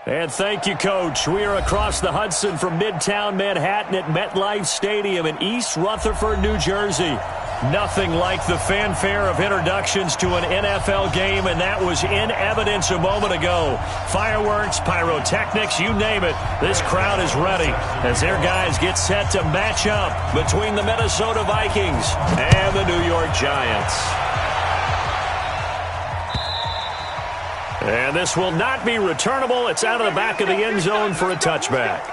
And thank you, Coach. We are across the Hudson from Midtown Manhattan at MetLife Stadium in East Rutherford, New Jersey. Nothing like the fanfare of introductions to an NFL game, and that was in evidence a moment ago. Fireworks, pyrotechnics, you name it. This crowd is ready as their guys get set to match up between the Minnesota Vikings and the New York Giants. And this will not be returnable. It's out of the back of the end zone for a touchback.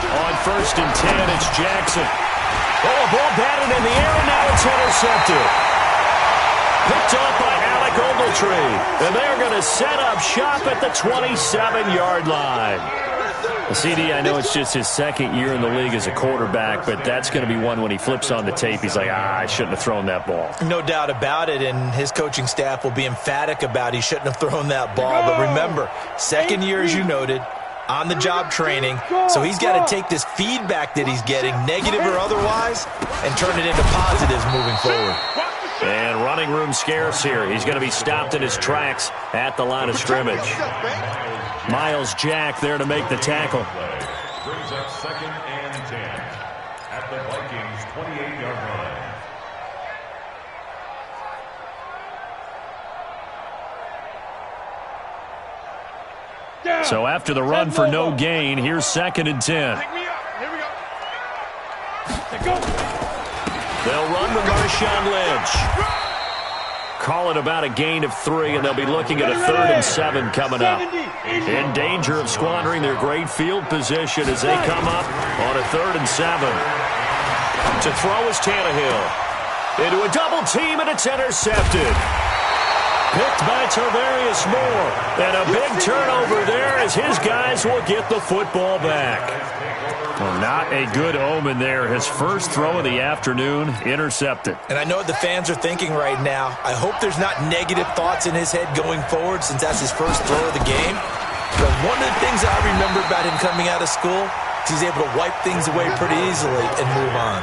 On 1st and 10, it's Jackson. Oh, a ball batted in the air, and now it's intercepted. Picked off by Alec Ogletree. And they're going to set up shop at the 27-yard line. CD, I know it's just his second year in the league as a quarterback, but that's going to be one when he flips on the tape, he's like, I shouldn't have thrown that ball. No doubt about it, and his coaching staff will be emphatic about he shouldn't have thrown that ball. But remember, second year, as you noted, on-the-job training, so he's got to take this feedback that he's getting, negative or otherwise, and turn it into positives moving forward. And running room scarce here. He's going to be stopped in his tracks at the line of scrimmage. Miles Jack there to make the tackle. Brings up 2nd and 10 at the Vikings 28-yard line. So after the run for no gain, here's 2nd and 10. They'll run with Marshawn Lynch. Call it about a gain of 3, and they'll be looking at a 3rd and 7 coming up. In danger of squandering their great field position as they come up on a 3rd and 7. To throw is Tannehill. Into a double team, and it's intercepted. Picked by Tarvarius Moore. And a big turnover there as his guys will get the football back. Well, not a good omen there. His first throw of the afternoon, intercepted. And I know what the fans are thinking right now. I hope there's not negative thoughts in his head going forward since that's his first throw of the game. But one of the things I remember about him coming out of school is he's able to wipe things away pretty easily and move on.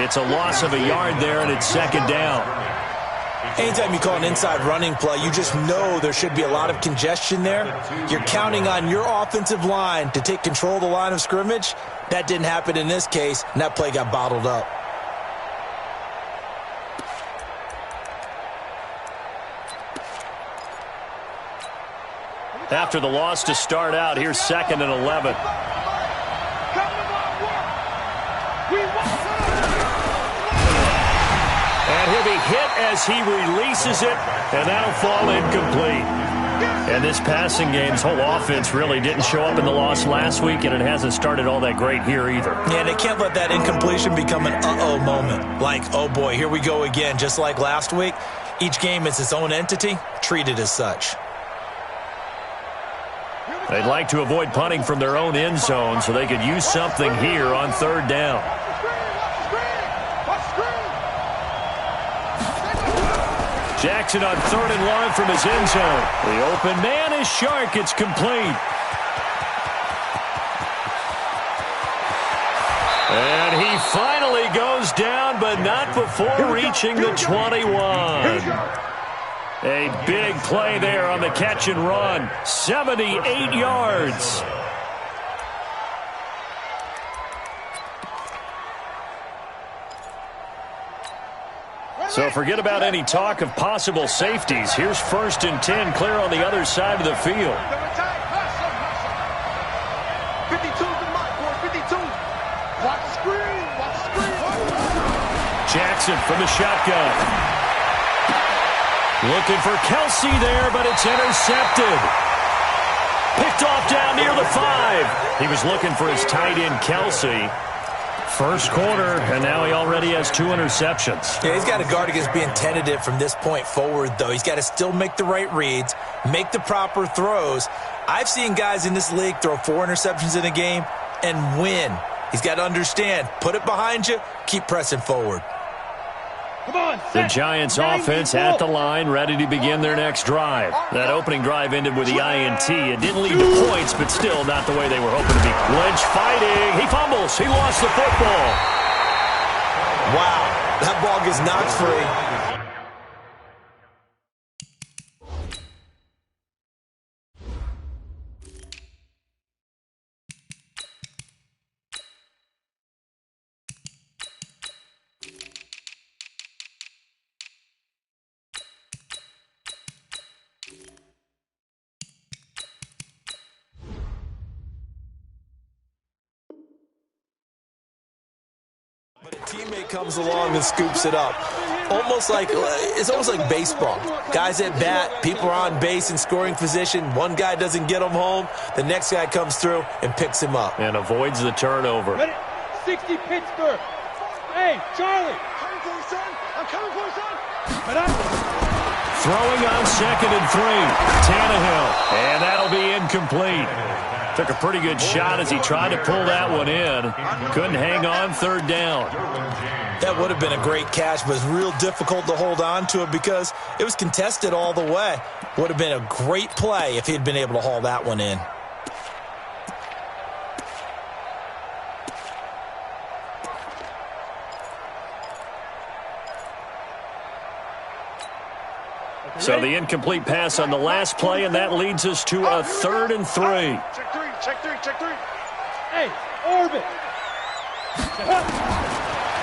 It's a loss of a yard there, and it's 2nd down. Anytime you call an inside running play, you just know there should be a lot of congestion there. You're counting on your offensive line to take control of the line of scrimmage. That didn't happen in this case, and that play got bottled up. After the loss to start out, here's 2nd and 11. And he'll be hit as he releases it, and that'll fall incomplete. And this passing game's whole offense really didn't show up in the loss last week, and it hasn't started all that great here either. Yeah, they can't let that incompletion become an uh-oh moment. Like, oh boy, here we go again, just like last week. Each game is its own entity, treated as such. They'd like to avoid punting from their own end zone so they could use something here on 3rd down. Jackson on 3rd and long from his end zone. The open man is Shark. It's complete. And he finally goes down, but not before reaching the 21. A big play there on the catch and run. 78 yards. So forget about any talk of possible safeties. Here's 1st and 10, clear on the other side of the field. 52's the mark, boy, 52. Watch the screen, watch the screen. Jackson from the shotgun. Looking for Kelsey there, but it's intercepted. Picked off down near the 5. He was looking for his tight end, Kelsey. First quarter, and now he already has 2 interceptions. Yeah, he's got to guard against being tentative from this point forward, though. He's got to still make the right reads, make the proper throws. I've seen guys in this league throw 4 interceptions in a game and win. He's got to understand, put it behind you, keep pressing forward. The Giants offense at the line, ready to begin their next drive. That opening drive ended with the INT. It didn't lead to points, but still not the way they were hoping to be. Lynch fighting. He fumbles. He lost the football. Wow, that ball gets knocked free. But a teammate comes along and scoops it up. It's almost like baseball. Guys at bat, people are on base in scoring position. One guy doesn't get him home. The next guy comes through and picks him up. And avoids the turnover. 60 Pittsburgh. Hey, Charlie. Coming for you, son. I'm coming for you, son. Throwing on 2nd and 3. Tannehill. And that'll be incomplete. Took a pretty good shot as he tried to pull that one in. Couldn't hang on 3rd down. That would have been a great catch, but it's real difficult to hold on to it because it was contested all the way. Would have been a great play if he had been able to haul that one in. So the incomplete pass on the last play, and that leads us to a 3rd and 3. Check three. Hey, orbit.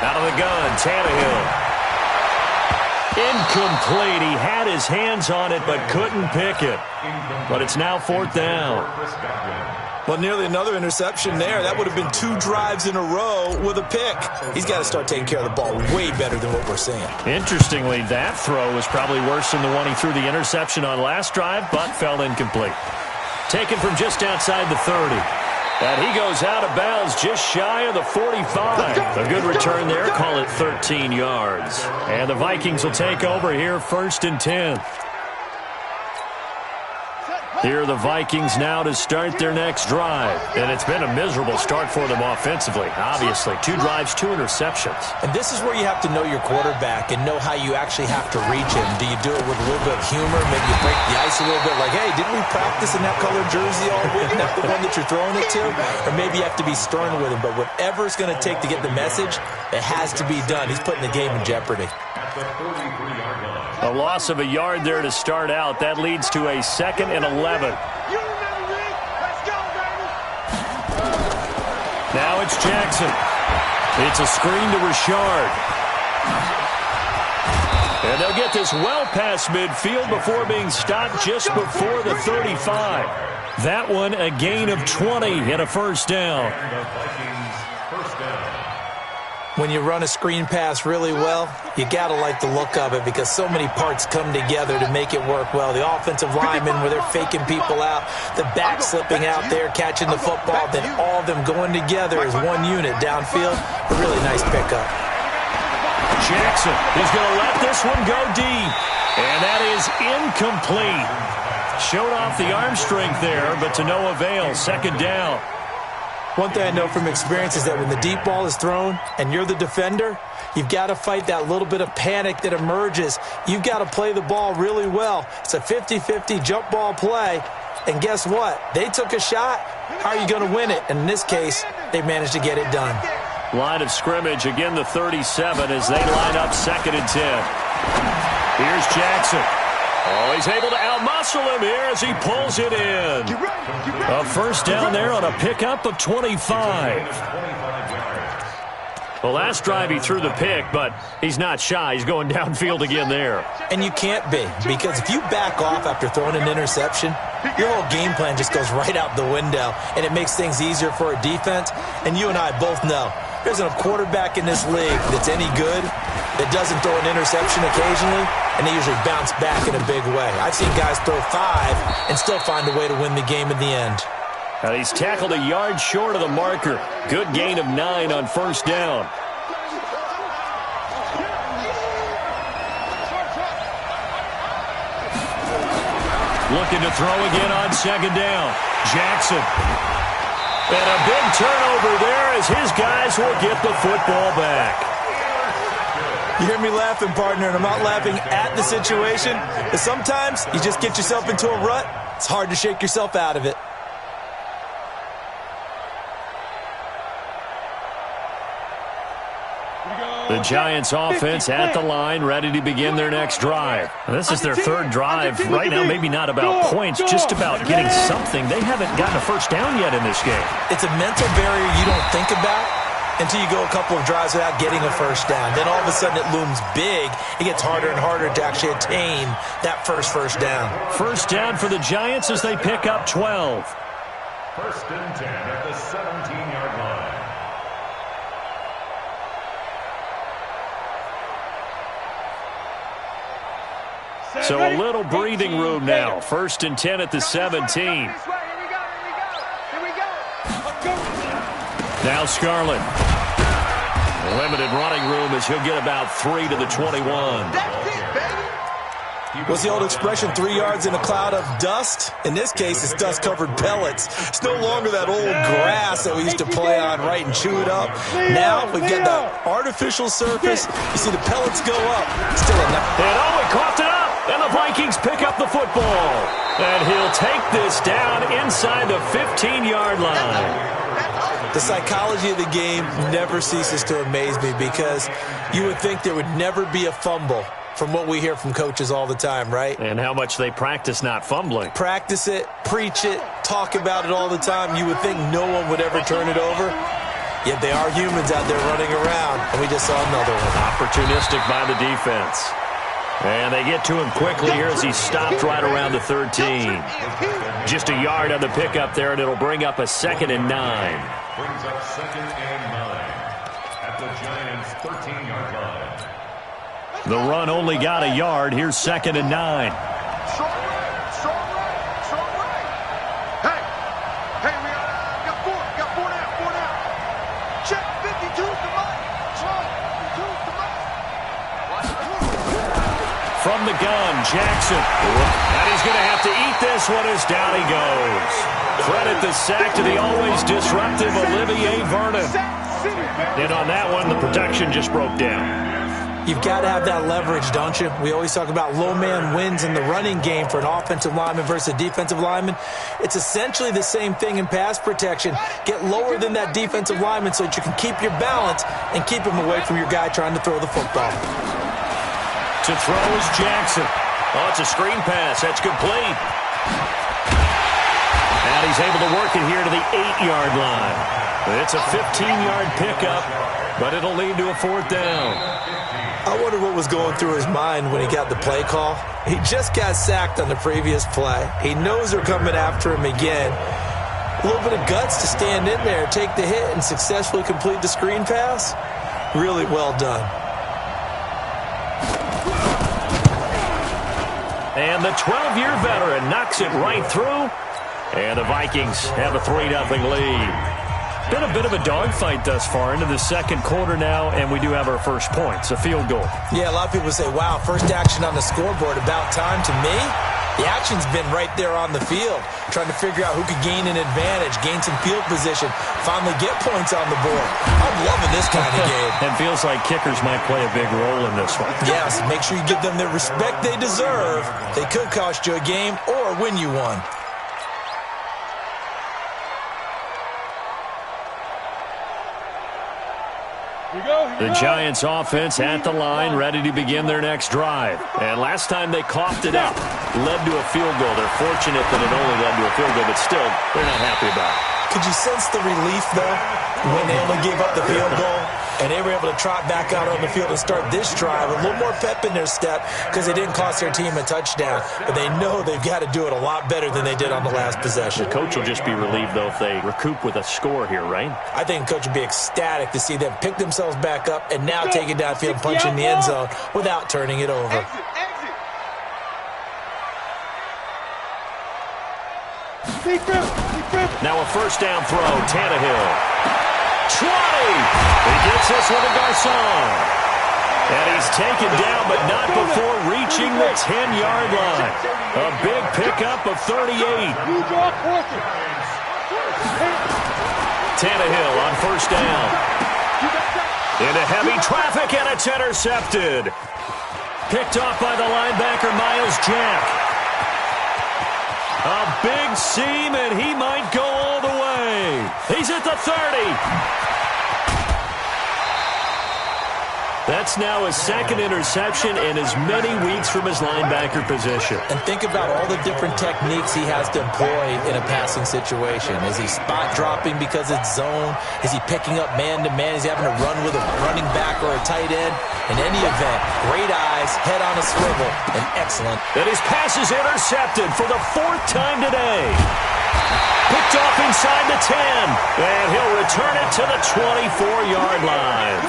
Out of the gun, Tannehill. Incomplete. He had his hands on it but couldn't pick it. But it's now 4th down. Well, nearly another interception there. That would have been 2 drives in a row with a pick. He's got to start taking care of the ball way better than what we're seeing. Interestingly, that throw was probably worse than the one he threw the interception on last drive, but fell incomplete. Taken from just outside the 30. And he goes out of bounds just shy of the 45. A good return there. Call it 13 yards. And the Vikings will take over here 1st and 10. Here are the Vikings now to start their next drive. And it's been a miserable start for them offensively. Obviously, 2 drives, 2 interceptions. And this is where you have to know your quarterback and know how you actually have to reach him. Do you do it with a little bit of humor? Maybe you break the ice a little bit like, hey, didn't we practice in that colored jersey all week? Not the one that you're throwing it to? Or maybe you have to be stern with him. But whatever it's going to take to get the message, it has to be done. He's putting the game in jeopardy. A loss of a yard there to start out. That leads to a 2nd and 11. Now it's Jackson. It's a screen to Richard. And they'll get this well past midfield before being stopped just before the 35. That one a gain of 20 and a 1st down. When you run a screen pass really well, you got to like the look of it because so many parts come together to make it work well. The offensive linemen where they're faking people out, the back slipping out there, catching the football, then all of them going together as one unit downfield. A really nice pickup. Jackson is going to let this one go deep. And that is incomplete. Showed off the arm strength there, but to no avail. 2nd down. One thing I know from experience is that when the deep ball is thrown and you're the defender, you've got to fight that little bit of panic that emerges. You've got to play the ball really well. It's a 50-50 jump ball play. And guess what? They took a shot. How are you going to win it? And in this case, they managed to get it done. Line of scrimmage, again the 37 as they line up 2nd and 10. Here's Jackson. Oh, he's able to outmuscle him here as he pulls it in. A 1st down there on a pickup of 25. Well, last drive he threw the pick, but he's not shy. He's going downfield again there. And you can't be, because if you back off after throwing an interception, your whole game plan just goes right out the window, and it makes things easier for a defense. And you and I both know there's a quarterback in this league that's any good that doesn't throw an interception occasionally, and they usually bounce back in a big way. I've seen guys throw 5 and still find a way to win the game in the end. Now he's tackled a yard short of the marker. Good gain of 9 on 1st down. Looking to throw again on 2nd down. Jackson. And a big turnover there as his guys will get the football back. You hear me laughing, partner, and I'm not laughing at the situation. But sometimes you just get yourself into a rut. It's hard to shake yourself out of it. The Giants offense at the line, ready to begin their next drive. This is their third drive. Right now, maybe not about points, just about getting something. They haven't gotten a first down yet in this game. It's a mental barrier you don't think about until you go a couple of drives without getting a first down. Then all of a sudden it looms big. It gets harder and harder to actually attain that first down. First down for the Giants as they pick up 12. First and 10 at the 17-yard line. So a little breathing room now. First and 10 at the 17. Now Scarlett. Limited running room as he'll get about 3 to the 21. What's the old expression, 3 yards in a cloud of dust? In this case, it's dust-covered pellets. It's no longer that old grass that we used to play on, right, and chew it up. Now we've got the artificial surface. You see the pellets go up. Still enough. And he coughed it up. And the Vikings pick up the football. And he'll take this down inside the 15-yard line. The psychology of the game never ceases to amaze me because you would think there would never be a fumble from what we hear from coaches all the time, right? And how much they practice not fumbling. Practice it, preach it, talk about it all the time. You would think no one would ever turn it over. Yet they are humans out there running around, and we just saw another one. Opportunistic by the defense. And they get to him quickly here as he stopped right around the 13. Just a yard on the pickup there, and it'll bring up a 2nd and 9. Brings up 2nd and 9 at the Giants' 13-yard line. The run only got a yard. Here's 2nd and 9. Hey, we got four now. Check 52's the money. 52's the money. From the gun, Jackson. And he's going to have to eat this one as down he goes. Credit the sack to the always disruptive Olivier Vernon. And on that one, the protection just broke down. You've got to have that leverage, don't you? We always talk about low man wins in the running game for an offensive lineman versus a defensive lineman. It's essentially the same thing in pass protection. Get lower than that defensive lineman so that you can keep your balance and keep him away from your guy trying to throw the football. To throw is Jackson. Oh, it's a screen pass. That's complete. And he's able to work it here to the 8-yard line. It's a 15-yard pickup, but it'll lead to a 4th down. I wonder what was going through his mind when he got the play call. He just got sacked on the previous play. He knows they're coming after him again. A little bit of guts to stand in there, take the hit, and successfully complete the screen pass. Really well done. And the 12-year veteran knocks it right through. And the Vikings have a 3-0 lead. Been a bit of a dogfight thus far into the second quarter now, and we do have our first points, a field goal. Yeah, a lot of people say, wow, first action on the scoreboard, about time. To me, the action's been right there on the field, trying to figure out who could gain an advantage, gain some field position, finally get points on the board. I'm loving this kind of game. And feels like kickers might play a big role in this one. Yes, make sure you give them the respect they deserve. They could cost you a game or win you one. The Giants offense at the line, ready to begin their next drive. And last time they coughed it up, led to a field goal. They're fortunate that it only led to a field goal, but still, they're not happy about it. Could you sense the relief, though, when they only gave up the field goal? And they were able to trot back out on the field and start this drive. A little more pep in their step because they didn't cost their team a touchdown. But they know they've got to do it a lot better than they did on the last possession. The coach will just be relieved, though, if they recoup with a score here, right? I think the coach would be ecstatic to see them pick themselves back up and now take it downfield and punch in the end zone without turning it over. Now a first down throw, Tannehill. 20! He gets this one to Garcon. And he's taken down, but not before reaching the 10-yard line. A big pickup of 38. Tannehill on first down. Into heavy traffic, and it's intercepted. Picked off by the linebacker, Miles Jack. A big seam, and he might go all the way. He's at the 30. That's now his second interception in as many weeks from his linebacker position. And think about all the different techniques he has to employ in a passing situation. Is he spot dropping because it's zone? Is he picking up man-to-man? Is he having to run with a running back or a tight end? In any event, great eyes, head on a swivel, and excellent. And his pass is intercepted for the fourth time today. Picked off inside the 10, and he'll return it to the 24-yard line.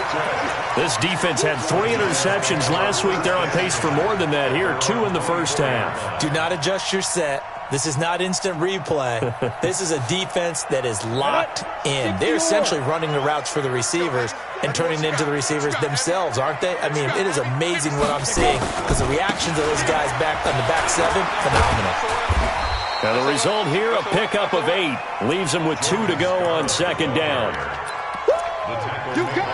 This defense had 3 interceptions last week. They're on pace for more than that here, 2 in the first half. Do not adjust your set. This is not instant replay. This is a defense that is locked in. They're essentially running the routes for the receivers and turning into the receivers themselves, aren't they? I mean, it is amazing what I'm seeing because the reactions of those guys back on the back 7, phenomenal. Now the result here, a pickup of 8. Leaves them with 2 to go on second down.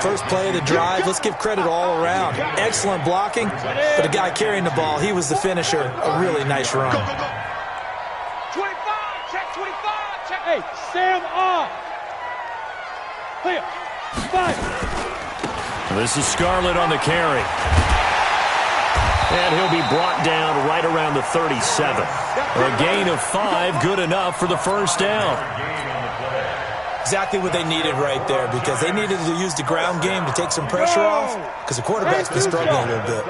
First play of the drive, let's give credit all around. Excellent blocking, but the guy carrying the ball, he was the finisher. A really nice run. 25, check 25, check. Hey, Sam off. Clear. 5. This is Scarlett on the carry. And he'll be brought down right around the 37. A gain of 5, good enough for the first down. Exactly what they needed right there because they needed to use the ground game to take some pressure off because the quarterback's been struggling a little bit.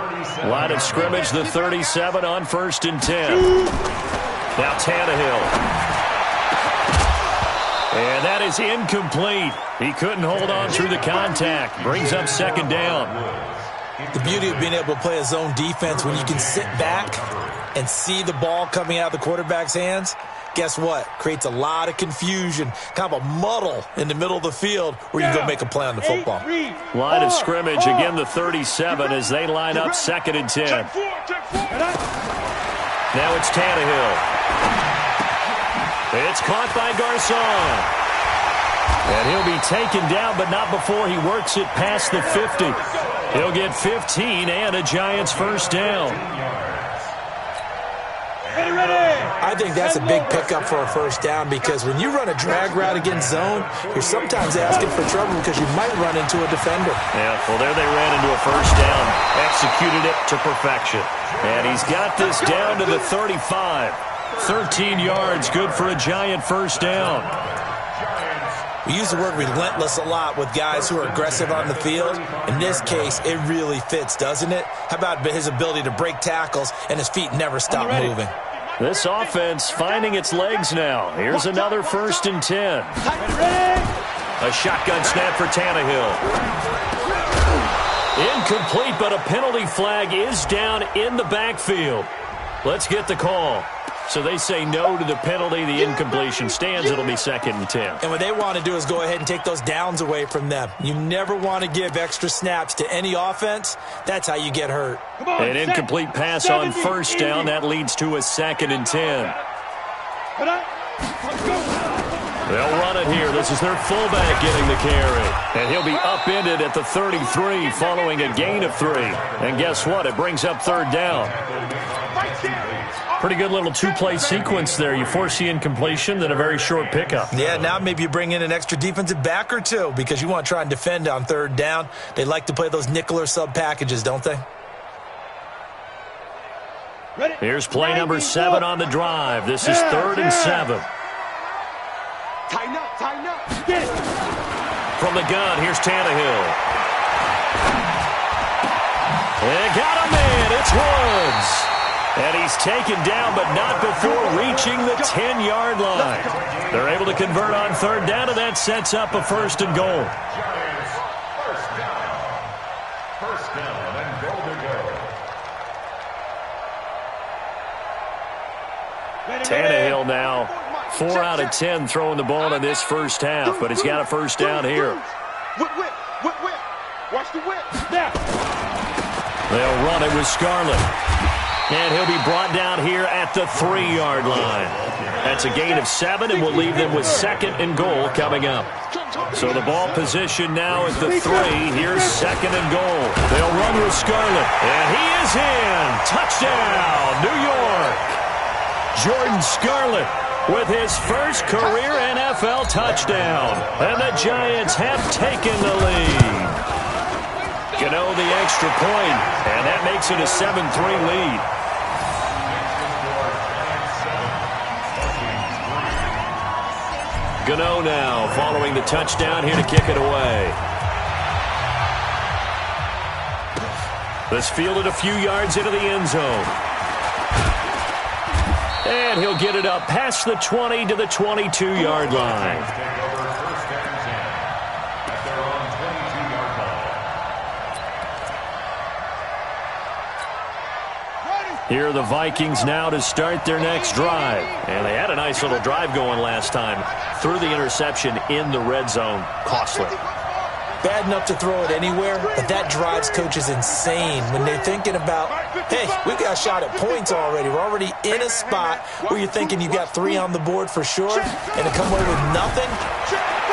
Line of scrimmage, the 37 on first and 10. Now Tannehill. And that is incomplete. He couldn't hold on through the contact. Brings up second down. The beauty of being able to play a zone defense when you can sit back and see the ball coming out of the quarterback's hands, guess what? Creates a lot of confusion, kind of a muddle in the middle of the field where you can go make a play on the football. Line of scrimmage, again the 37 as they line up second and 10. Now it's Tannehill. It's caught by Garcon. And he'll be taken down, but not before he works it past the 50. He'll get 15 and a Giants first down. I think that's a big pickup for a first down because when you run a drag route against zone, you're sometimes asking for trouble because you might run into a defender. Yeah, well, there they ran into a first down, executed it to perfection. And he's got this down to the 35. 13 yards, good for a Giant first down. We use the word relentless a lot with guys who are aggressive on the field. In this case, it really fits, doesn't it? How about his ability to break tackles and his feet never stop moving? This offense finding its legs now. Here's another first and 10. A shotgun snap for Tannehill. Incomplete, but a penalty flag is down in the backfield. Let's get the call. So they say no to the penalty. The incompletion stands. It'll be second and 10. And what they want to do is go ahead and take those downs away from them. You never want to give extra snaps to any offense. That's how you get hurt. An incomplete pass on first down. That leads to a second and 10. They'll run it here. This is their fullback getting the carry. And he'll be upended at the 33 following a gain of 3. And guess what? It brings up third down. Pretty good little two-play sequence there. You force the incompletion, then a very short pickup. Yeah, now maybe you bring in an extra defensive back or two because you want to try and defend on third down. They like to play those nickel or sub packages, don't they? Here's play number 7 on the drive. This is 3rd and 7. Tighten up, tighten up. From the gun, here's Tannehill. And got a man. It's Woods. And he's taken down, but not before reaching the 10-yard line. They're able to convert on third down, and that sets up a first and goal. First down and goal to go. Tannehill now 4 out of 10 throwing the ball in this first half, but he's got a first down here. Whip. Watch the whip. They'll run it with Scarlett. And he'll be brought down here at the 3-yard line. That's a gain of 7, and we'll leave them with second and goal coming up. So the ball position now at the 3. Here's second and goal. They'll run with Scarlett. And he is in. Touchdown, New York. Jordan Scarlett with his first career NFL touchdown. And the Giants have taken the lead. Gano the extra point, and that makes it a 7-3 lead. Gano now following the touchdown here to kick it away. This fielded a few yards into the end zone. And he'll get it up past the 20 to the 22-yard line. Here are the Vikings now to start their next drive. And they had a nice little drive going last time. Threw the interception in the red zone. Costly. Bad enough to throw it anywhere, but that drives coaches insane when they're thinking about, hey, we got a shot at points already. We're already in a spot where you're thinking you got 3 on the board for sure, and to come away with nothing,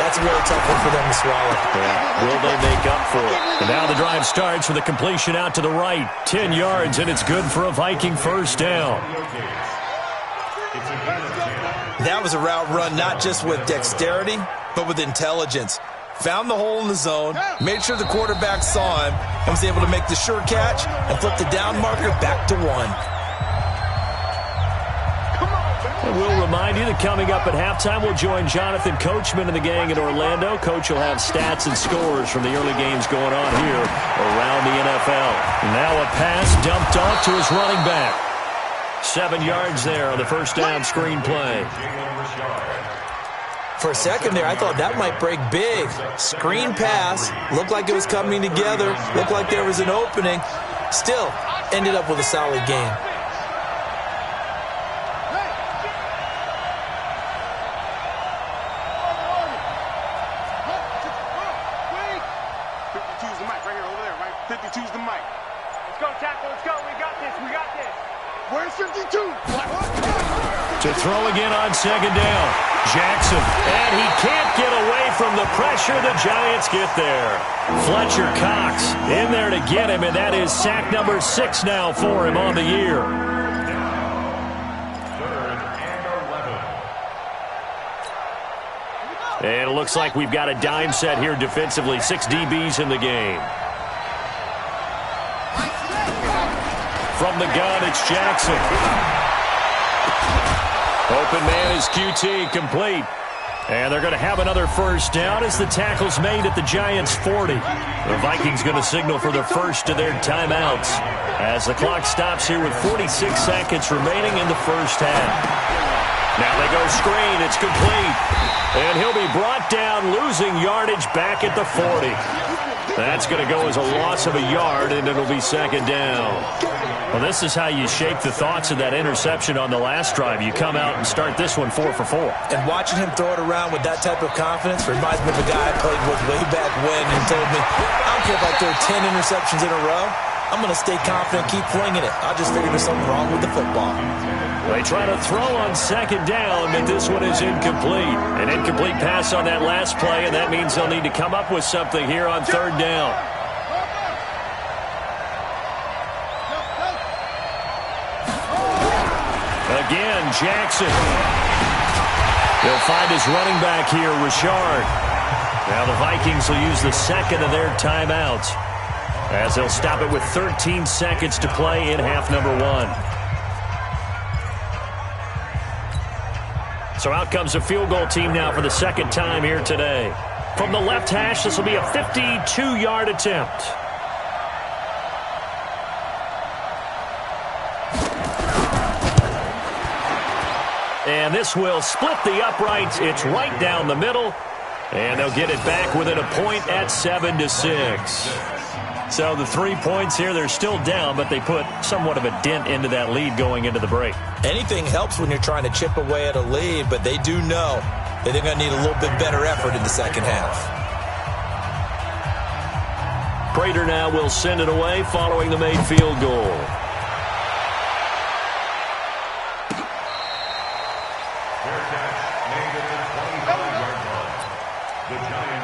that's a really tough one for them to swallow. Yeah. Will they make up for it? And now the drive starts with a completion out to the right. 10 yards, and it's good for a Viking first down. That was a route run not just with dexterity, but with intelligence. Found the hole in the zone, made sure the quarterback saw him, and was able to make the sure catch and flip the down marker back to 1. And we'll remind you that coming up at halftime, we'll join Jonathan Coachman and the gang in Orlando. Coach will have stats and scores from the early games going on here around the NFL. Now a pass dumped off to his running back. 7 yards there on the first down screen play. For a second there, I thought that might break big. Screen pass, looked like it was coming together, looked like there was an opening. Still, ended up with a solid game. To throw again on second down. Jackson, and he can't get away from the pressure. The Giants get there. Fletcher Cox in there to get him, and that is sack number 6 now for him on the year. And it looks like we've got a dime set here defensively. 6 DBs in the game. From the gun, it's Jackson. Open man is QT, complete. And they're going to have another first down as the tackle's made at the Giants' 40. The Vikings going to signal for the first of their timeouts as the clock stops here with 46 seconds remaining in the first half. Now they go screen. It's complete. And he'll be brought down, losing yardage back at the 40. That's going to go as a loss of a yard, and it'll be second down. Well, this is how you shake the thoughts of that interception on the last drive. You come out and start this one 4 for 4. And watching him throw it around with that type of confidence reminds me of a guy I played with way back when who told me, I don't care if I throw 10 interceptions in a row. I'm going to stay confident, keep flinging it. I just figured there's something wrong with the football. They try to throw on second down, but this one is incomplete. An incomplete pass on that last play, and that means they'll need to come up with something here on third down. Again, Jackson. He'll find his running back here, Richard. Now the Vikings will use the second of their timeouts as they'll stop it with 13 seconds to play in half number 1. So out comes a field goal team now for the second time here today. From the left hash, this will be a 52-yard attempt. And this will split the uprights. It's right down the middle. And they'll get it back within a point at 7-6. So the 3 points here, they're still down, but they put somewhat of a dent into that lead going into the break. Anything helps when you're trying to chip away at a lead, but they do know that they're going to need a little bit better effort in the second half. Prater now will send it away following the made field goal. Fair catch made at the 25-yard line. The Giants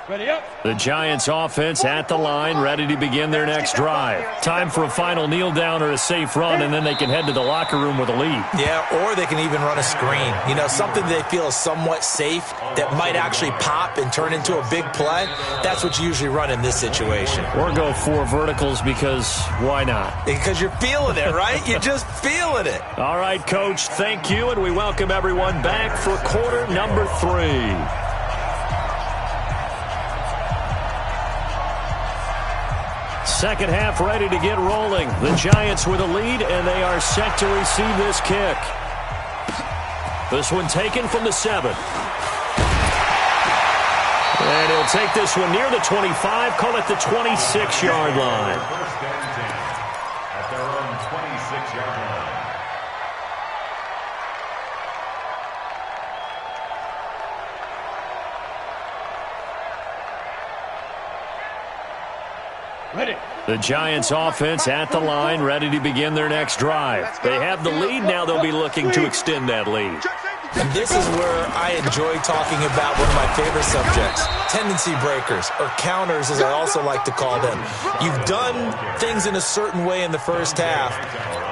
The Giants offense at the line, ready to begin their next drive. Time for a final kneel down or a safe run, and then they can head to the locker room with a lead. Yeah, or they can even run a screen. You know, something they feel is somewhat safe that might actually pop and turn into a big play. That's what you usually run in this situation. Or go 4 verticals because why not? Because you're feeling it, right? You're just feeling it. All right, Coach, thank you, and we welcome everyone back for quarter number 3. Second half ready to get rolling. The Giants with a lead, and they are set to receive this kick. This one taken from the 7. And he'll take this one near the 25, call it the 26-yard line. First and 10 at their own 26-yard line. The Giants offense at the line, ready to begin their next drive. They have the lead. Now they'll be looking to extend that lead. And this is where I enjoy talking about one of my favorite subjects, tendency breakers, or counters as I also like to call them. You've done things in a certain way in the first half,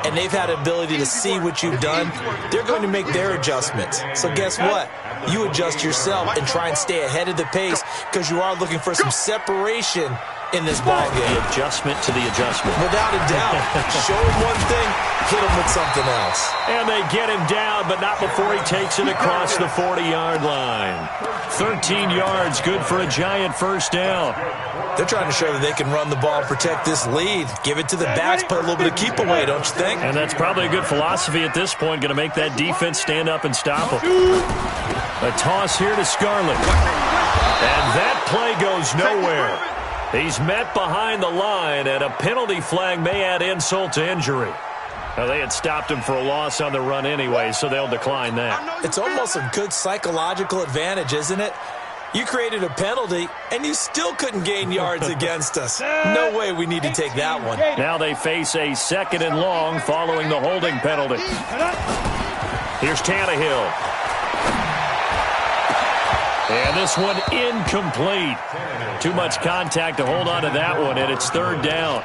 and they've had ability to see what you've done. They're going to make their adjustments. So guess what? You adjust yourself and try and stay ahead of the pace because you are looking for some separation in this ball game. The adjustment to the adjustment. Without a doubt. Show him one thing, hit him with something else. And they get him down, but not before he takes it across the 40-yard line. 13 yards, good for a Giant first down. They're trying to show that they can run the ball and protect this lead. Give it to the backs, play a little bit of keep away, don't you think? And that's probably a good philosophy at this point, going to make that defense stand up and stop them. A toss here to Scarlett. And that play goes nowhere. He's met behind the line, and a penalty flag may add insult to injury. Now, they had stopped him for a loss on the run anyway, so they'll decline that. It's almost a good psychological advantage, isn't it? You created a penalty, and you still couldn't gain yards against us. No way we need to take that one. Now they face a 2nd and long following the holding penalty. Here's Tannehill. And this one incomplete. Too much contact to hold on to that one, and it's 3rd down.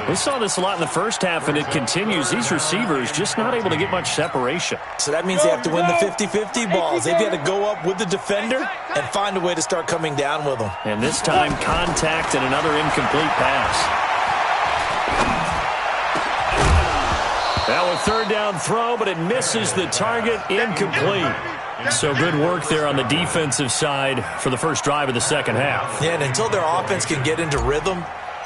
We saw this a lot in the first half, and it continues. These receivers just not able to get much separation. So that means they have to win the 50-50 balls. They've got to go up with the defender and find a way to start coming down with them. And this time, contact and another incomplete pass. Now a 3rd down throw, but it misses the target, incomplete. So good work there on the defensive side for the first drive of the second half. Yeah, and until their offense can get into rhythm,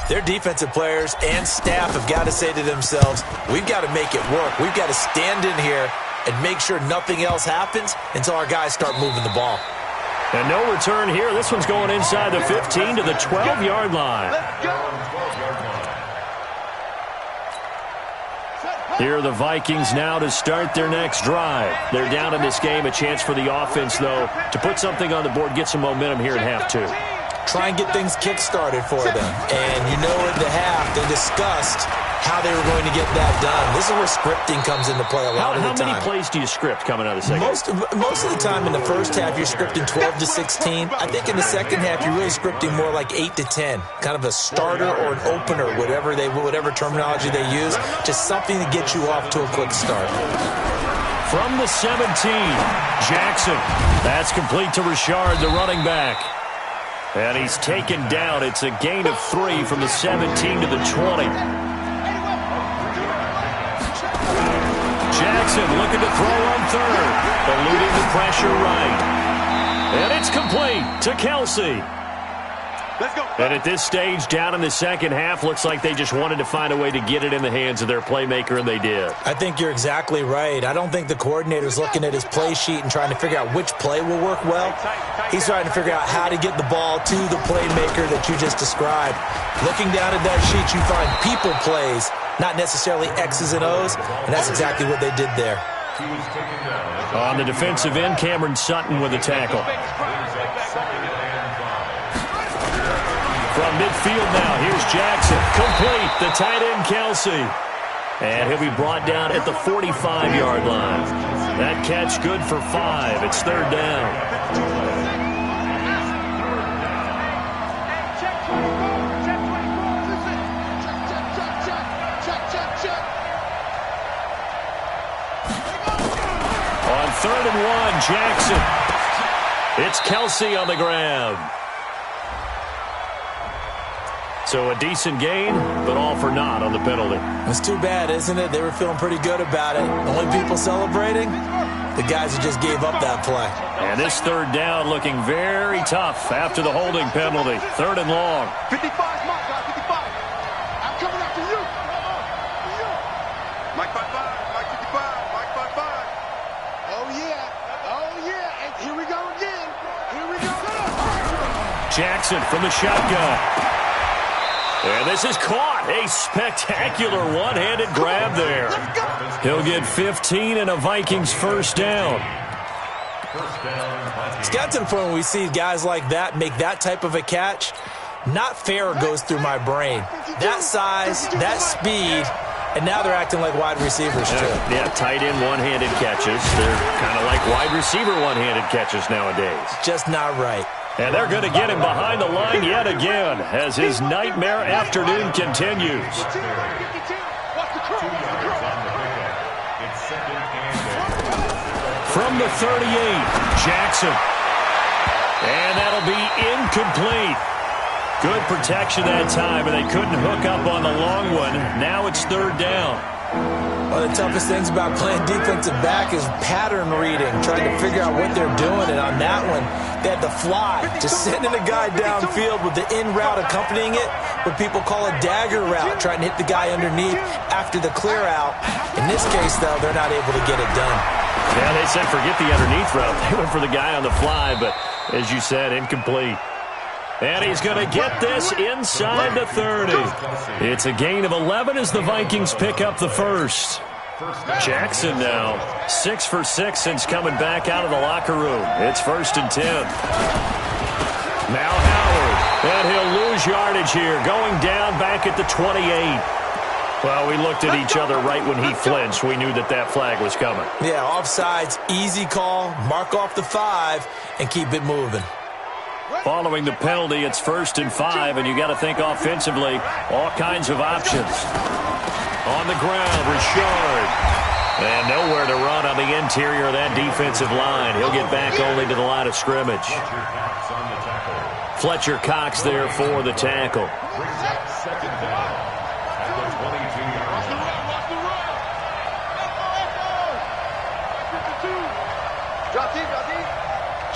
their defensive players and staff have got to say to themselves, we've got to make it work. We've got to stand in here and make sure nothing else happens until our guys start moving the ball. And no return here. This one's going inside the 15 to the 12-yard line. Here are the Vikings now to start their next drive. They're down in this game. A chance for the offense, though, to put something on the board, get some momentum here at half 2. Try and get things kick-started for them. And you know at the half, they discussed how they were going to get that done. This is where scripting comes into play a lot of the time. How many plays do you script coming out of the second? Most of the time in the first half, you're scripting 12 to 16. I think in the second half, you're really scripting more like 8 to 10. Kind of a starter or an opener, whatever terminology they use. Just something to get you off to a quick start. From the 17, Jackson. That's complete to Richard, the running back. And he's taken down. It's a gain of 3 from the 17 to the 20. Jackson looking to throw on 3rd. Eluding the pressure right. And it's complete to Kelsey. Let's go. And at this stage, down in the second half, looks like they just wanted to find a way to get it in the hands of their playmaker, and they did. I think you're exactly right. I don't think the coordinator's looking at his play sheet and trying to figure out which play will work well. He's trying to figure out how to get the ball to the playmaker that you just described. Looking down at that sheet, you find people plays, not necessarily X's and O's, and that's exactly what they did there. On the defensive end, Cameron Sutton with a tackle. From midfield now, here's Jackson. Complete, the tight end, Kelsey. And he'll be brought down at the 45-yard line. That catch good for 5. It's 3rd down. 3rd and 1. Jackson. It's Kelsey on the grab. So a decent gain, but all for naught on the penalty. It's too bad, isn't it? They were feeling pretty good about it. Only people celebrating? The guys who just gave up that play. And this 3rd down looking very tough after the holding penalty. 3rd and long. 55 is my guy, 55. I'm coming after you. Mike 55, Mike 55, Mike 55. Oh, yeah. And here we go again. Here we go. Jackson from the shotgun. And this is caught. A spectacular one-handed grab there. He'll get 15 and a Vikings 1st down. It's got to the point where we see guys like that make that type of a catch. Not fair goes through my brain. That size, that speed, and now they're acting like wide receivers too. Yeah, tight end one-handed catches. They're kind of like wide receiver one-handed catches nowadays. Just not right. And they're going to get him behind the line yet again as his nightmare afternoon continues. From the 38, Jackson. And that'll be incomplete. Good protection that time, and they couldn't hook up on the long one. Now it's 3rd down. One of the toughest things about playing defensive back is pattern reading, trying to figure out what they're doing. And on that one, they had the fly, just sending a guy downfield with the in route accompanying it, what people call a dagger route, trying to hit the guy underneath after the clear out. In this case, though, they're not able to get it done. Yeah, they said forget the underneath route. They went for the guy on the fly, but as you said, incomplete. And he's going to get this inside the 30. It's a gain of 11 as the Vikings pick up the 1st. Jackson now 6 for 6 since coming back out of the locker room. It's 1st and 10. Now Howard, and he'll lose yardage here, going down back at the 28. Well, we looked at each other right when he flinched. We knew that that flag was coming. Yeah, offsides, easy call, mark off the 5, and keep it moving. Following the penalty, it's 1st and 5, and you got to think offensively, all kinds of options. On the ground, Richard. And nowhere to run on the interior of that defensive line. He'll get back only to the line of scrimmage. Fletcher Cox there for the tackle.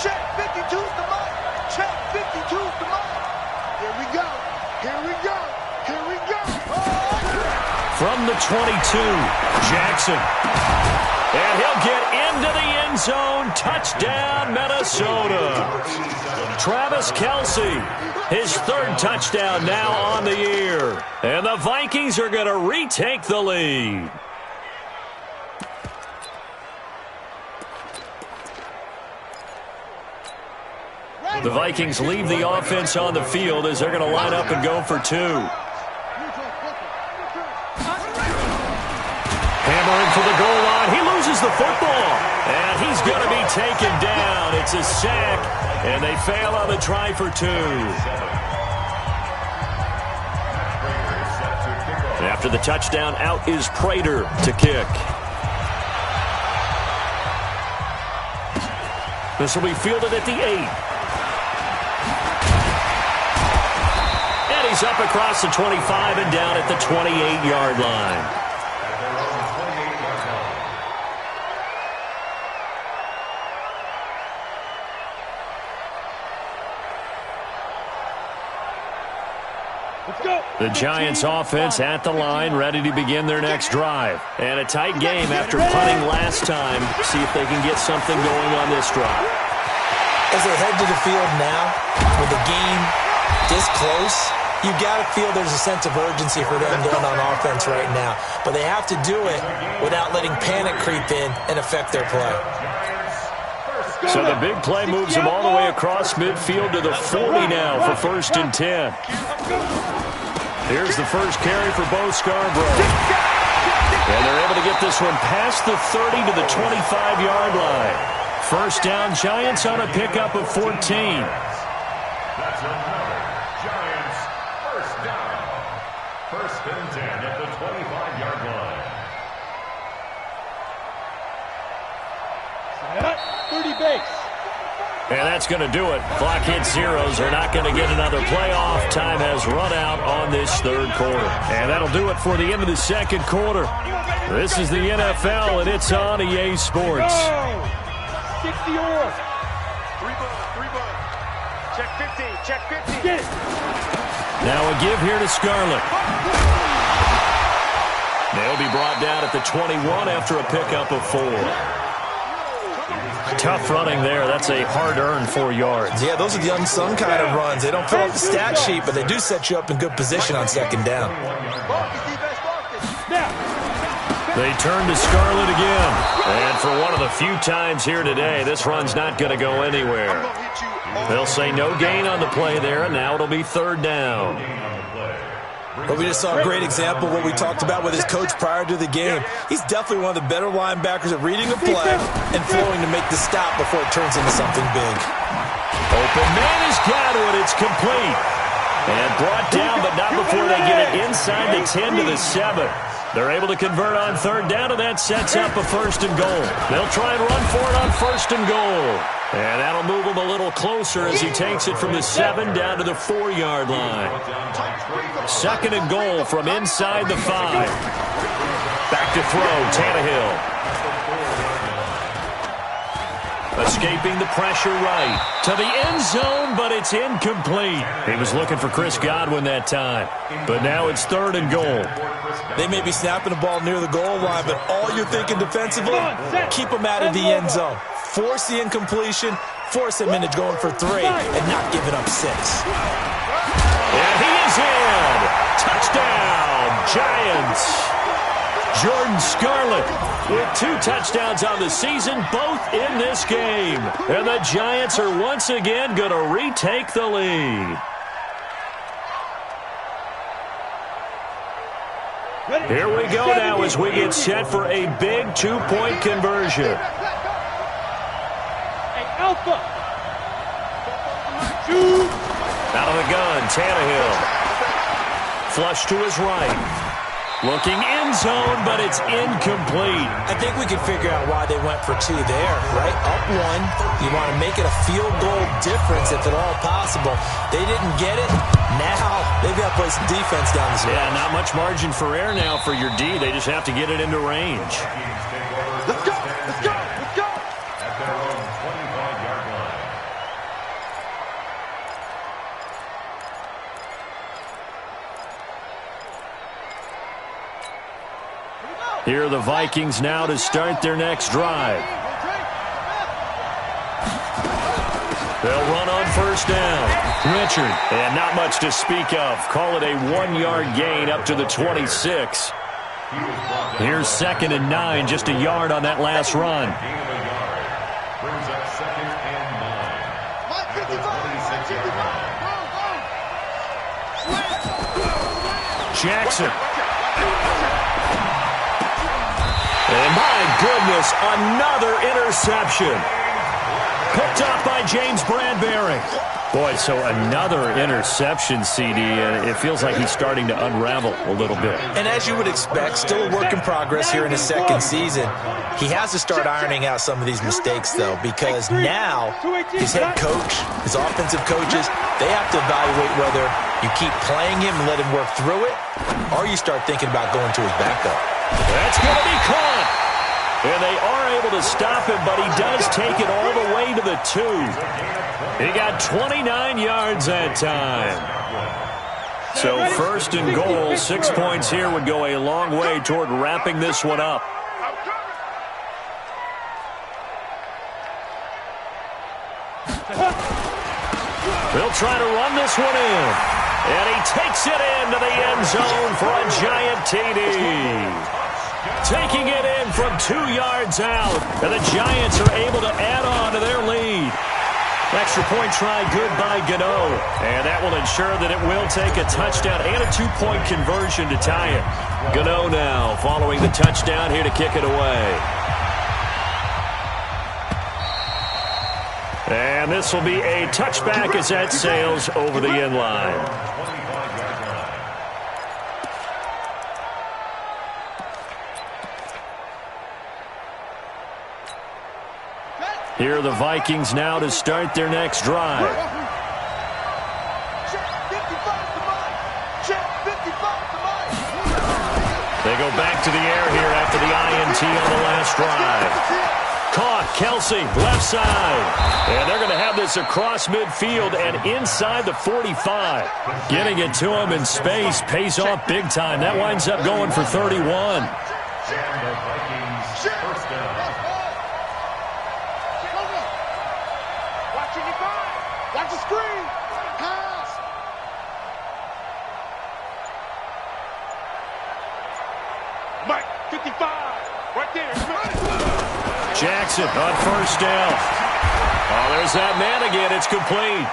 Check 52's the mark. Check 52's the mark. Here we go. Here we go. Here we go. From the 22, Jackson. And he'll get into the end zone. Touchdown, Minnesota. Travis Kelce, his 3rd touchdown now on the year. And the Vikings are going to retake the lead. The Vikings leave the offense on the field as they're going to line up and go for 2. Hammering for the goal line. He loses the football. And he's going to be taken down. It's a sack. And they fail on the try for 2. After the touchdown, out is Prater to kick. This will be fielded at the 8. He's up across the 25 and down at the 28-yard line. The Giants offense at the line, ready to begin their next drive. And a tight game after punting last time. See if they can get something going on this drive. As they head to the field now, with the game this close, you've got to feel there's a sense of urgency for them going on offense right now. But they have to do it without letting panic creep in and affect their play. So the big play moves them all the way across midfield to the 40 now for 1st and 10. Here's the first carry for Bo Scarborough. And they're able to get this one past the 30 to the 25-yard line. 1st down, Giants on a pickup of 14. That's another Giants 1st down. 1st and 10 at the 25-yard line. that's going to do it. Clock hits zeros. They're not going to get another playoff. Time has run out on this third quarter. And that'll do it for the end of the second quarter. This is the NFL, and it's on EA Sports. 60 or. 3 bucks. Check 15. Check 15. Get it. Now a give here to Scarlett. They'll be brought down at the 21 after a pickup of 4. Tough running there. That's a hard-earned 4 yards. Yeah, those are the unsung kind of runs. They don't fill up the stat sheet, but they do set you up in good position on second down. They turn to Scarlett again. And for one of the few times here today, this run's not going to go anywhere. They'll say no gain on the play there, and now it'll be third down. But we just saw a great example of what we talked about with his coach prior to the game. He's definitely one of the better linebackers at reading a play and flowing to make the stop before it turns into something big. Open man has got it. It's complete. And brought down, but not before they get it inside the 10 to the 7. They're able to convert on third down, and that sets up a first and goal. They'll try and run for it on first and goal. And that'll move him a little closer as he takes it from the 7 down to the 4-yard line. Second and goal from inside the 5. Back to throw, Tannehill. Escaping the pressure right to the end zone, but it's incomplete. He was looking for Chris Godwin that time, but now it's third and goal. They may be snapping the ball near the goal line, but all you're thinking defensively, keep them out of the end zone. Force the incompletion, force them into going for 3, and not giving up 6. And he is in. Touchdown, Giants. Jordan Scarlett with 2 touchdowns on the season, both in this game. And the Giants are once again going to retake the lead. Here we go now as we get set for a big 2-point conversion. Alpha. Out of the gun, Tannehill. Flush to his right. Looking end zone, but it's incomplete. I think we can figure out why they went for 2 there, right? Up 1. You want to make it a field goal difference if at all possible. They didn't get it. Now they've got to play some defense down the stretch. Yeah, not much margin for error now for your D. They just have to get it into range. Let's go. Let's go. Let's go. At their own 25-yard line. Here are the Vikings now to start their next drive. They'll run on first down. Richard, and not much to speak of. Call it a 1-yard gain up to the 26. Here's 2nd and 9, just a yard on that last run. Brings up 2nd and 9. At the 26-yard line. Jackson. And my goodness, another interception. Picked up by James Bradbury. Boy, so another interception, CD. It feels like he's starting to unravel a little bit. And as you would expect, still a work in progress here in his second season. He has to start ironing out some of these mistakes, though, because now his head coach, his offensive coaches, they have to evaluate whether you keep playing him and let him work through it, or you start thinking about going to his backup. That's going to be caught. And they are able to stop him, but he does take it all the way to the 2. He got 29 yards that time. So first and goal, 6 points here would go a long way toward wrapping this one up. They'll try to run this one in. And he takes it into the end zone for a giant TD. Taking it in from 2 yards out. And the Giants are able to add on to their lead. Extra point try good by Gano. And that will ensure that it will take a touchdown and a 2-point conversion to tie it. Gano now following the touchdown here to kick it away. And this will be a touchback as that sails over the end line. Here are the Vikings now to start their next drive. They go back to the air here after the INT on the last drive. Caught, Kelsey, left side. And they're going to have this across midfield and inside the 45. Getting it to him in space pays off big time. That winds up going for 31. And the Vikings first down. Watch the screen. Pass. Mike, 55. Right there. Jackson on first down. Oh, there's that man again. It's complete.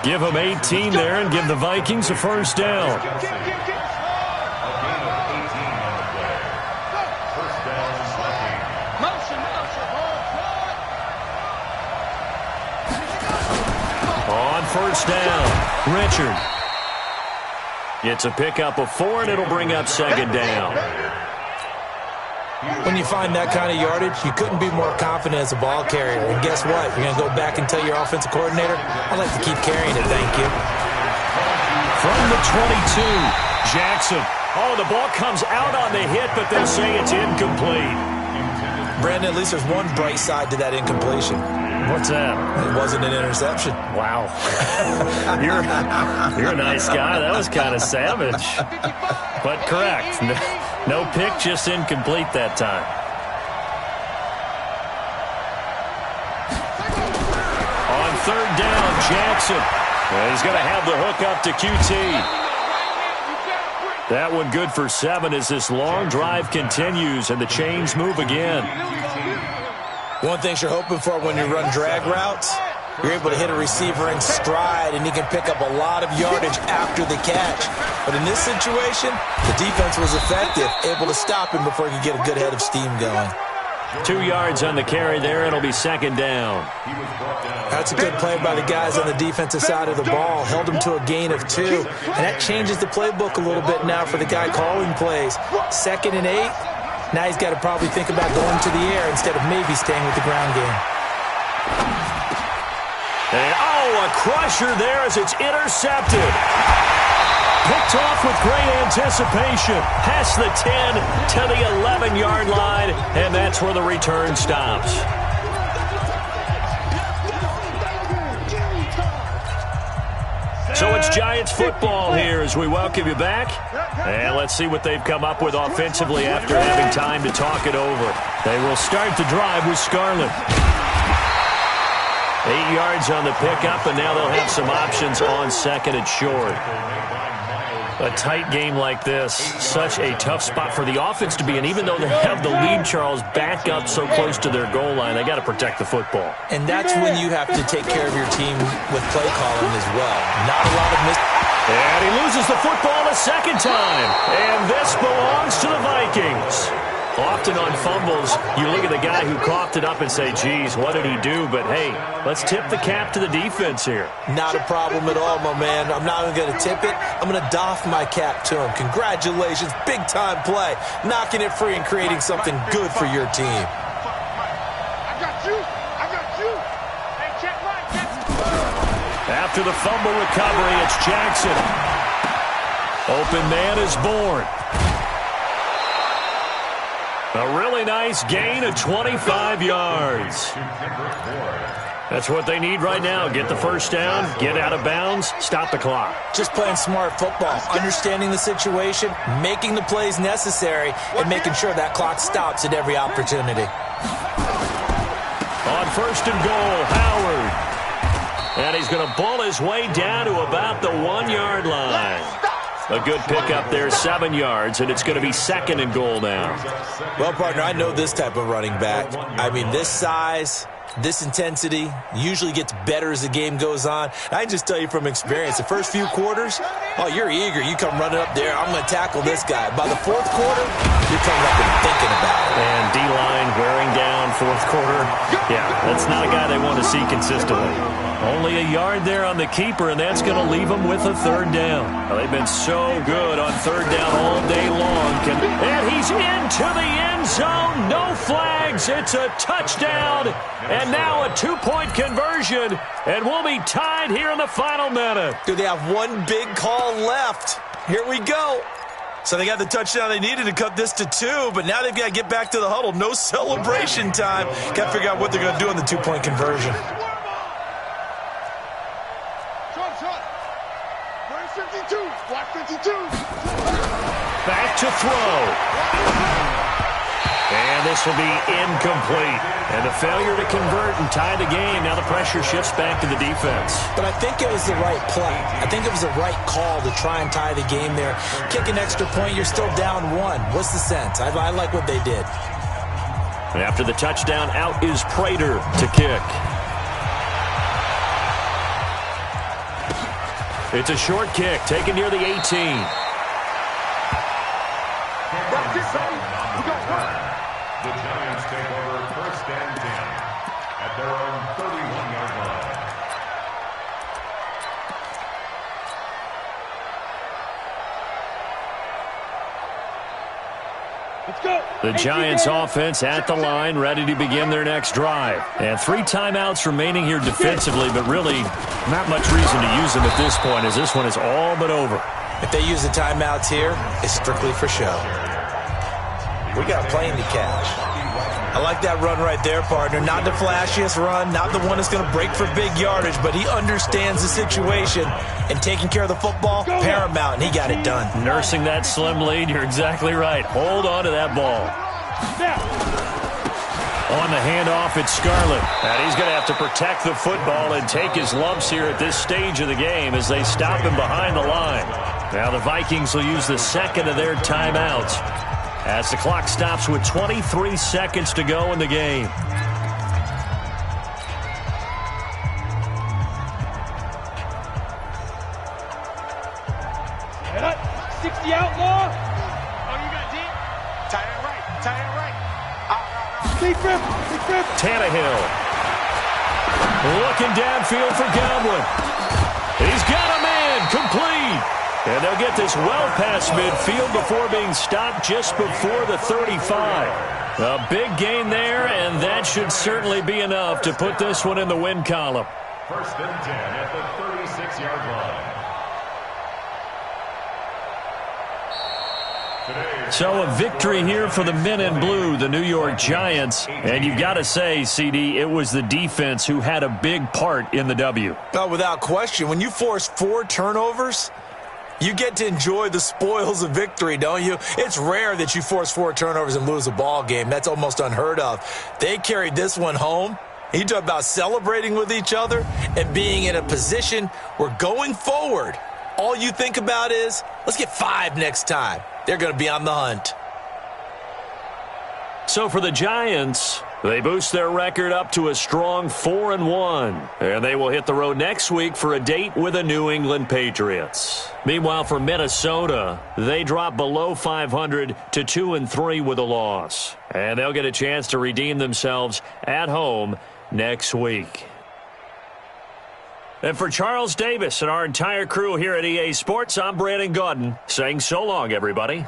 Give him 18 there and give the Vikings a first down. A gain of 18 on the play. First down, Vikings. On first down, Richard. Gets a pickup of 4, and it'll bring up second down. When you find that kind of yardage, you couldn't be more confident as a ball carrier. And guess what? You're going to go back and tell your offensive coordinator, I'd like to keep carrying it, thank you. From the 22, Jackson. Oh, the ball comes out on the hit, but they'll say it's incomplete. Brandon, at least there's one bright side to that incompletion. What's that? It wasn't an interception. Wow. You're a nice guy. That was kind of savage. But correct. No pick, just incomplete that time. On third down, Jackson. And he's going to have the hook up to QT. That one good for 7 as this long drive continues and the chains move again. One thing you're hoping for when you run drag routes, you're able to hit a receiver in stride and he can pick up a lot of yardage after the catch. But in this situation, the defense was effective, able to stop him before he could get a good head of steam going. 2 yards on the carry there, and it'll be second down. That's a good play by the guys on the defensive side of the ball. Held him to a gain of 2. And that changes the playbook a little bit now for the guy calling plays. 2nd and 8. Now he's got to probably think about going to the air instead of maybe staying with the ground game. And, a crusher there as it's intercepted. Picked off with great anticipation. Past the 10 to the 11-yard line, and that's where the return stops. So it's Giants football here as we welcome you back. And let's see what they've come up with offensively after having time to talk it over. They will start the drive with Scarlett. 8 yards on the pickup, and now they'll have some options on second and short. A tight game like this, such a tough spot for the offense to be in. Even though they have the lead, Charles, back up so close to their goal line, they got to protect the football. And that's when you have to take care of your team with play calling as well. Not a lot of And he loses the football a second time. And this belongs to the Vikings. Often on fumbles, you look at the guy who coughed it up and say, geez, what did he do? But, hey, let's tip the cap to the defense here. Not a problem at all, my man. I'm not even going to tip it. I'm going to doff my cap to him. Congratulations. Big-time play. Knocking it free and creating something good for your team. I got you. Hey, check right. After the fumble recovery, it's Jackson. Open man is born. A really nice gain of 25 yards. That's what they need right now. Get the first down, get out of bounds, stop the clock. Just playing smart football, understanding the situation, making the plays necessary, and making sure that clock stops at every opportunity. On first and goal, Howard. And he's going to ball his way down to about the 1-yard line. A good pickup there, 7 yards, and it's going to be second and goal now. Well, partner, I know this type of running back. I mean, this size, this intensity usually gets better as the game goes on. I just tell you from experience, the first few quarters, Oh, you're eager. You come running up there. I'm going to tackle this guy. By the fourth quarter, you're coming up and thinking about it. And D-line wearing down fourth quarter. Yeah, that's not a guy they want to see consistently. Only a yard there on the keeper, and that's going to leave them with a third down. Well, they've been so good on third down all day long. And he's into the end zone. No flags. It's a touchdown. And now a two-point conversion. And we'll be tied here in the final minute. Do they have one big call left? Here we go. So they got the touchdown they needed to cut this to 2, but now they've got to get back to the huddle. No celebration time. Got to figure out what they're going to do on the two-point conversion. Block 52. Back to throw. And this will be incomplete. And the failure to convert and tie the game. Now the pressure shifts back to the defense. But I think it was the right play. I think it was the right call to try and tie the game there. Kick an extra point, you're still down 1. What's the sense? I like what they did. And after the touchdown, out is Prater to kick. It's a short kick, taken near the 18. The Giants take over first and 10 at their own 31-yard line. Let's go. The Giants offense at the line, ready to begin their next drive. And 3 timeouts remaining here defensively, but really not much reason to use them at this point as this one is all but over. If they use the timeouts here, it's strictly for show. We got a plane to catch. I like that run right there, partner. Not the flashiest run, not the one that's going to break for big yardage, but he understands the situation, and taking care of the football, paramount, and he got it done. Nursing that slim lead, you're exactly right. Hold on to that ball. On the handoff, it's Scarlett. And he's going to have to protect the football and take his lumps here at this stage of the game as they stop him behind the line. Now the Vikings will use the second of their timeouts as the clock stops with 23 seconds to go in the game. Head up. 60 outlaw. Oh, you got deep. Tight end right. Tight end right. Deep rip. Deep rip. Tannehill. Looking downfield for Godwin. He's got a man. Complete. And they'll get this well past midfield before being stopped just before the 35. A big gain there, and that should certainly be enough to put this one in the win column. First and 10 at the 36-yard line. So a victory here for the men in blue, the New York Giants. And you've got to say, CD, it was the defense who had a big part in the W. Oh, without question. When you force 4 turnovers, you get to enjoy the spoils of victory, don't you? It's rare that you force 4 turnovers and lose a ball game. That's almost unheard of. They carried this one home. You talk about celebrating with each other and being in a position where going forward, all you think about is, let's get 5 next time. They're going to be on the hunt. So for the Giants, they boost their record up to a strong 4-1. And they will hit the road next week for a date with the New England Patriots. Meanwhile, for Minnesota, they drop below 500 to 2-3 with a loss. And they'll get a chance to redeem themselves at home next week. And for Charles Davis and our entire crew here at EA Sports, I'm Brandon Gaudin saying so long, everybody.